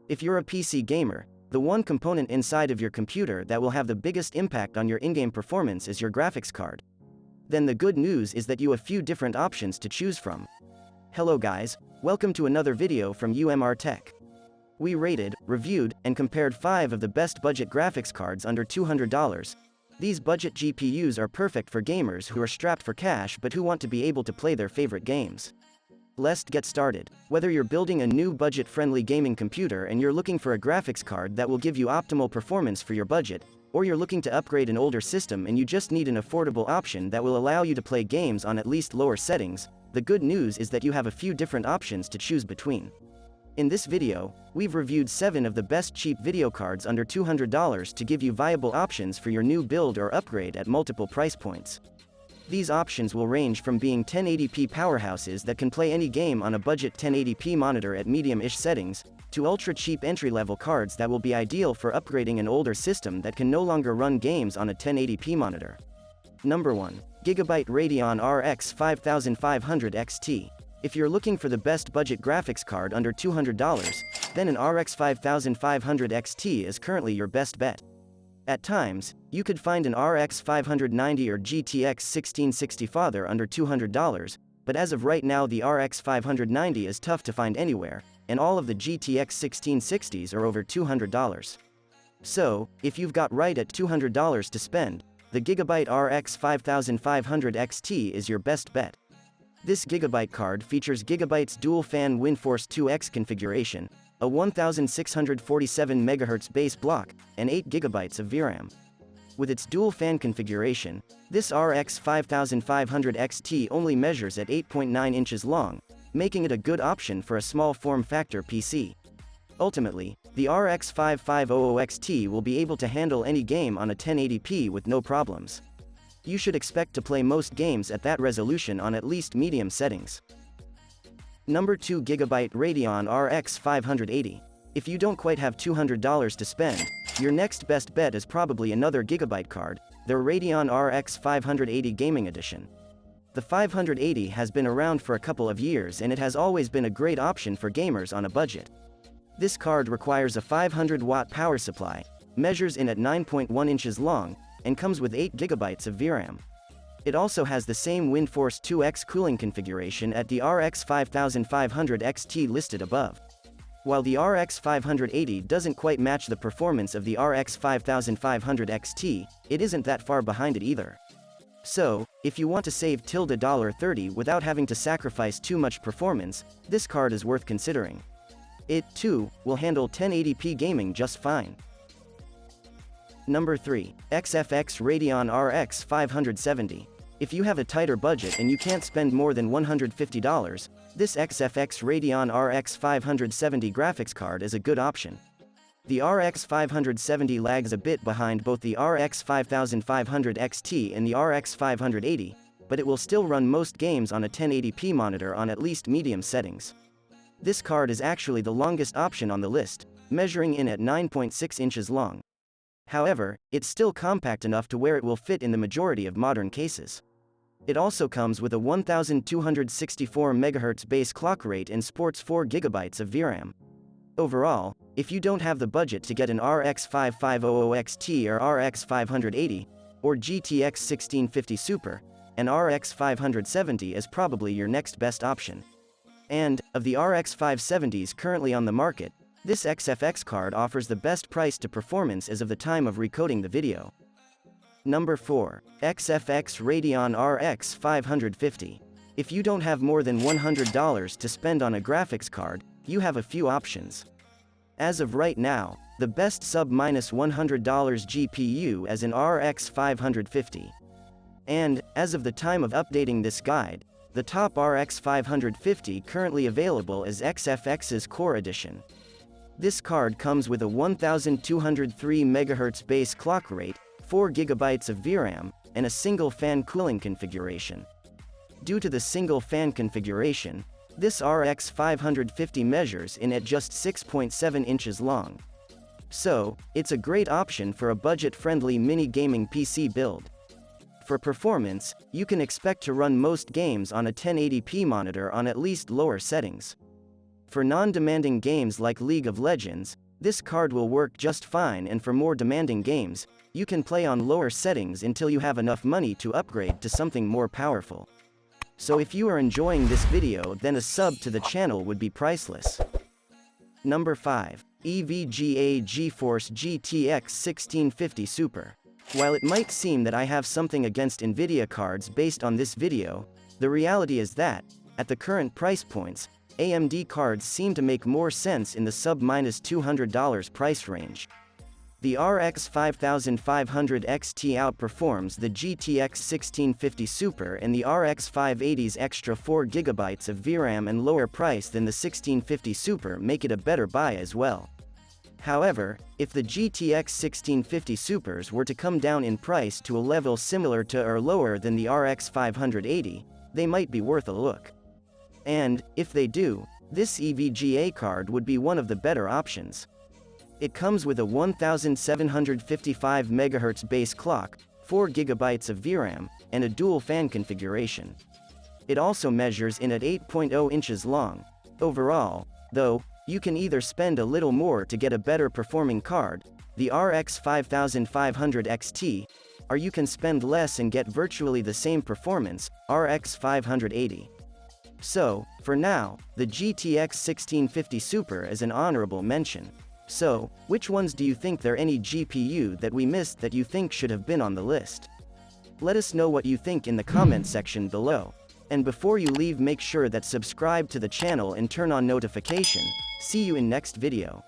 If you're a PC gamer, the one component inside of your computer that will have the biggest impact on your in-game performance is your graphics card. Then the good news is that you have a few different options to choose from. Hello guys, welcome to another video from UMR Tech. We rated, reviewed, and compared 5 of the best budget graphics cards under $200. These budget GPUs are perfect for gamers who are strapped for cash but who want to be able to play their favorite games. Let's get started. Whether you're building a new budget-friendly gaming computer and you're looking for a graphics card that will give you optimal performance for your budget, or you're looking to upgrade an older system and you just need an affordable option that will allow you to play games on at least lower settings, the good news is that you have a few different options to choose between. In this video, we've reviewed 7 of the best cheap video cards under $200 to give you viable options for your new build or upgrade at multiple price points. These options will range from being 1080p powerhouses that can play any game on a budget 1080p monitor at medium-ish settings, to ultra-cheap entry-level cards that will be ideal for upgrading an older system that can no longer run games on a 1080p monitor. Number 1. Gigabyte Radeon RX 5500 XT. If you're looking for the best budget graphics card under $200, then an RX 5500 XT is currently your best bet. At times, you could find an RX 590 or GTX 1660 father under $200, but as of right now the RX 590 is tough to find anywhere, and all of the GTX 1660s are over $200. So, if you've got right at $200 to spend, the Gigabyte RX 5500 XT is your best bet. This Gigabyte card features Gigabyte's dual-fan WindForce 2X configuration, a 1647 MHz base block, and 8 GB of VRAM. With its dual-fan configuration, this RX 5500 XT only measures at 8.9 inches long, making it a good option for a small form-factor PC. Ultimately, the RX 5500 XT will be able to handle any game on a 1080p with no problems. You should expect to play most games at that resolution on at least medium settings. Number 2. Gigabyte Radeon RX 580. If you don't quite have $200 to spend, your next best bet is probably another Gigabyte card, the Radeon RX 580 Gaming Edition. The 580 has been around for a couple of years and it has always been a great option for gamers on a budget. This card requires a 500-watt power supply, measures in at 9.1 inches long, and comes with 8 GB of VRAM. It also has the same WindForce 2X cooling configuration at the RX 5500 XT listed above. While the RX 580 doesn't quite match the performance of the RX 5500 XT, it isn't that far behind it either. So, if you want to save ~$30 without having to sacrifice too much performance, this card is worth considering. It, too, will handle 1080p gaming just fine. Number 3. XFX Radeon RX 570. If you have a tighter budget and you can't spend more than $150, this XFX Radeon RX 570 graphics card is a good option. The RX 570 lags a bit behind both the RX 5500 XT and the RX 580, but it will still run most games on a 1080p monitor on at least medium settings. This card is actually the longest option on the list, measuring in at 9.6 inches long. However, it's still compact enough to where it will fit in the majority of modern cases. It also comes with a 1264 MHz base clock rate and sports 4 GB of VRAM. Overall, if you don't have the budget to get an RX 5500 XT or RX 580, or GTX 1650 Super, an RX 570 is probably your next best option. And, of the RX 570s currently on the market, this XFX card offers the best price to performance as of the time of recoding the video. Number 4. XFX Radeon RX 550. If you don't have more than $100 to spend on a graphics card, you have a few options. As of right now, the best sub-$100 GPU is an RX 550. And, as of the time of updating this guide, the top RX 550 currently available is XFX's Core Edition. This card comes with a 1203 MHz base clock rate, 4 GB of VRAM, and a single-fan cooling configuration. Due to the single-fan configuration, this RX 550 measures in at just 6.7 inches long. So, it's a great option for a budget-friendly mini-gaming PC build. For performance, you can expect to run most games on a 1080p monitor on at least lower settings. For non-demanding games like League of Legends, this card will work just fine, and for more demanding games, you can play on lower settings until you have enough money to upgrade to something more powerful. So if you are enjoying this video, then a sub to the channel would be priceless. Number 5. EVGA GeForce GTX 1650 Super. While it might seem that I have something against Nvidia cards based on this video, the reality is that, at the current price points, AMD cards seem to make more sense in the sub-$200 price range. The RX 5500 XT outperforms the GTX 1650 Super, and the RX 580's extra 4GB of VRAM and lower price than the 1650 Super make it a better buy as well. However, if the GTX 1650 Supers were to come down in price to a level similar to or lower than the RX 580, they might be worth a look. And, if they do, this EVGA card would be one of the better options. It comes with a 1755 MHz base clock, 4 GB of VRAM, and a dual fan configuration. It also measures in at 8.0 inches long. Overall, though, you can either spend a little more to get a better performing card, the RX 5500 XT, or you can spend less and get virtually the same performance, RX 580. So, for now, the GTX 1650 Super is an honorable mention. So, which ones do you think there any GPU that we missed that you think should have been on the list? Let us know what you think in the comment section below. And before you leave, make sure that subscribe to the channel and turn on notification. See you in next video.